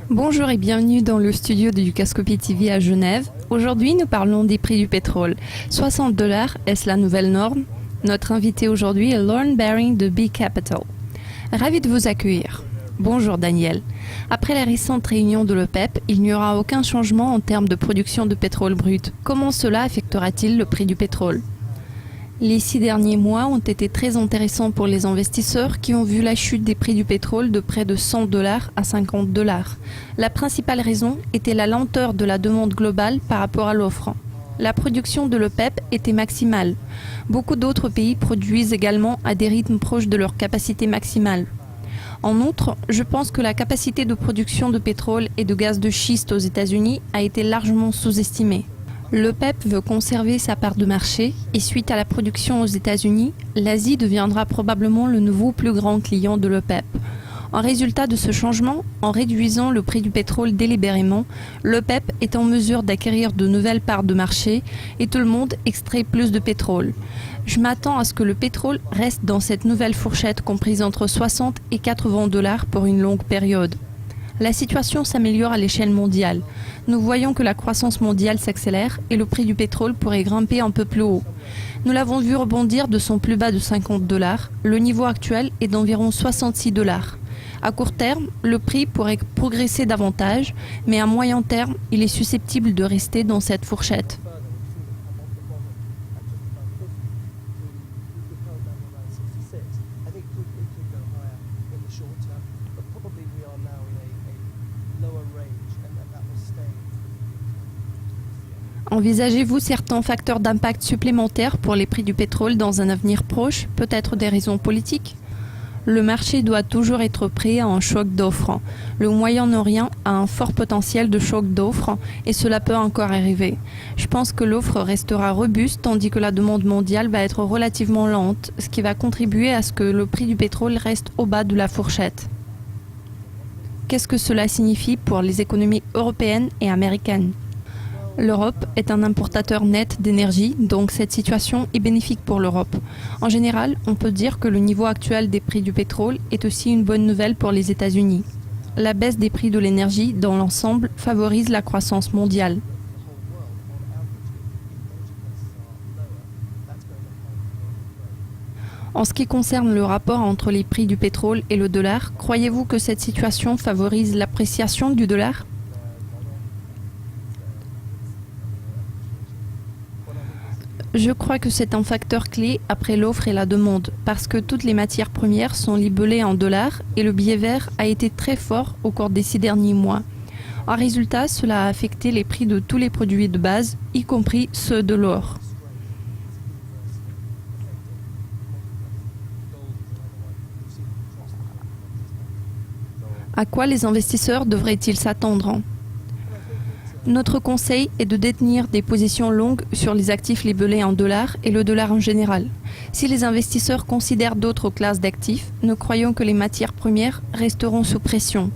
Bonjour et bienvenue dans le studio de Dukascopy TV à Genève. Aujourd'hui, nous parlons des prix du pétrole. 60 $, est-ce la nouvelle norme? Notre invité aujourd'hui est Lauren Baring de B Capital. Ravi de vous accueillir. Bonjour Daniel. Après la récente réunion de l'OPEP, il n'y aura aucun changement en termes de production de pétrole brut. Comment cela affectera-t-il le prix du pétrole? Les 6 derniers mois ont été très intéressants pour les investisseurs qui ont vu la chute des prix du pétrole de près de 100 $ à 50 $. La principale raison était la lenteur de la demande globale par rapport à l'offre. La production de l'OPEP était maximale. Beaucoup d'autres pays produisent également à des rythmes proches de leur capacité maximale. En outre, je pense que la capacité de production de pétrole et de gaz de schiste aux États-Unis a été largement sous-estimée. L'OPEP veut conserver sa part de marché et suite à la production aux États-Unis, l'Asie deviendra probablement le nouveau plus grand client de l'OPEP. En résultat de ce changement, en réduisant le prix du pétrole délibérément, l'OPEP est en mesure d'acquérir de nouvelles parts de marché et tout le monde extrait plus de pétrole. Je m'attends à ce que le pétrole reste dans cette nouvelle fourchette comprise entre 60 et 80 $ pour une longue période. La situation s'améliore à l'échelle mondiale. Nous voyons que la croissance mondiale s'accélère et le prix du pétrole pourrait grimper un peu plus haut. Nous l'avons vu rebondir de son plus bas de 50 $. Le niveau actuel est d'environ 66 $. À court terme, le prix pourrait progresser davantage, mais à moyen terme, il est susceptible de rester dans cette fourchette. Envisagez-vous certains facteurs d'impact supplémentaires pour les prix du pétrole dans un avenir proche, peut-être des raisons politiques? Le marché doit toujours être prêt à un choc d'offres. Le Moyen-Orient a un fort potentiel de choc d'offres et cela peut encore arriver. Je pense que l'offre restera robuste tandis que la demande mondiale va être relativement lente, ce qui va contribuer à ce que le prix du pétrole reste au bas de la fourchette. Qu'est-ce que cela signifie pour les économies européennes et américaines? L'Europe est un importateur net d'énergie, donc cette situation est bénéfique pour l'Europe. En général, on peut dire que le niveau actuel des prix du pétrole est aussi une bonne nouvelle pour les États-Unis. La baisse des prix de l'énergie dans l'ensemble favorise la croissance mondiale. En ce qui concerne le rapport entre les prix du pétrole et le dollar, croyez-vous que cette situation favorise l'appréciation du dollar? Je crois que c'est un facteur clé après l'offre et la demande, parce que toutes les matières premières sont libellées en dollars et le billet vert a été très fort au cours des 6 derniers mois. En résultat, cela a affecté les prix de tous les produits de base, y compris ceux de l'or. À quoi les investisseurs devraient-ils s'attendre? Notre conseil est de détenir des positions longues sur les actifs libellés en dollars et le dollar en général. Si les investisseurs considèrent d'autres classes d'actifs, nous croyons que les matières premières resteront sous pression.